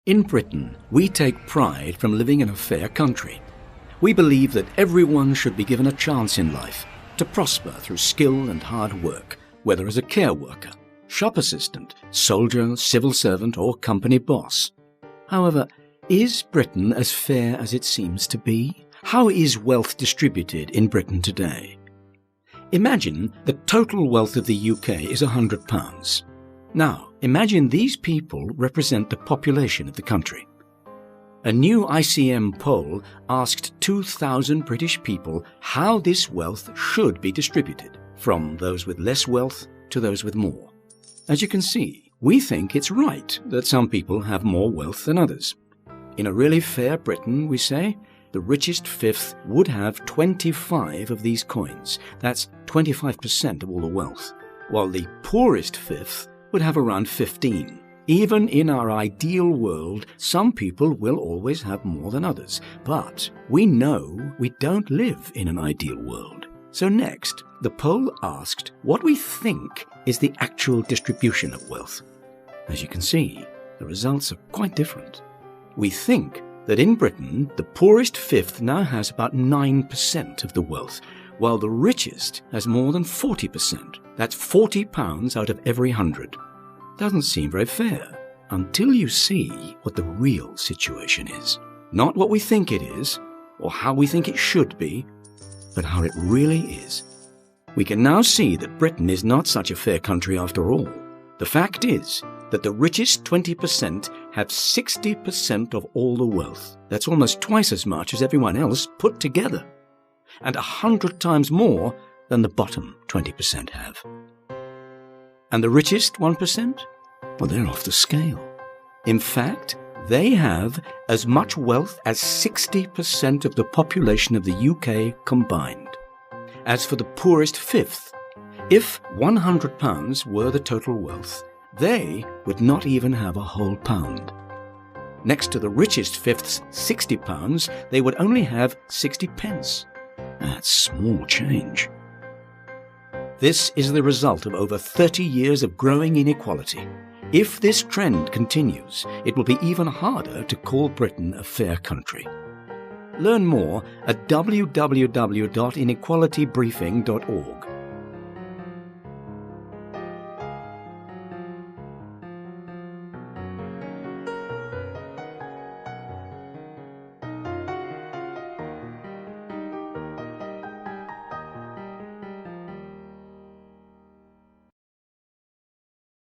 In Britain, we take pride from living in a fair country. We believe that everyone should be given a chance in life to prosper through skill and hard work, whether as a care worker, shop assistant, soldier, civil servant, or company boss. However, is Britain as fair as it seems to be? How is wealth distributed in Britain today? Imagine the total wealth of the UK is £100. Now, imagine these people represent the population of the country. A new ICM poll asked 2,000 British people how this wealth should be distributed, from those with less wealth to those with more. As you can see, we think it's right that some people have more wealth than others. In a really fair Britain, we say, the richest fifth would have 25 of these coins. That's 25% of all the wealth, while the poorest fifth would have around 15. Even in our ideal world, some people will always have more than others. But we know we don't live in an ideal world. So next, the poll asked what we think is the actual distribution of wealth. As you can see, the results are quite different. We think that in Britain, the poorest fifth now has about 9% of the wealth, while the richest has more than 40%. That's £40 out of every 100. Doesn't seem very fair until you see what the real situation is. Not what we think it is, or how we think it should be, but how it really is. We can now see that Britain is not such a fair country after all. The fact is that the richest 20% have 60% of all the wealth. That's almost twice as much as everyone else put together, and 100 times more than the bottom 20% have. And the richest 1%? Well, they're off the scale. In fact, they have as much wealth as 60% of the population of the UK combined. As for the poorest fifth, if £100 were the total wealth, they would not even have a whole pound. Next to the richest fifth's £60, they would only have 60 pence. That's small change. This is the result of over 30 years of growing inequality. If this trend continues, it will be even harder to call Britain a fair country. Learn more at www.inequalitybriefing.org.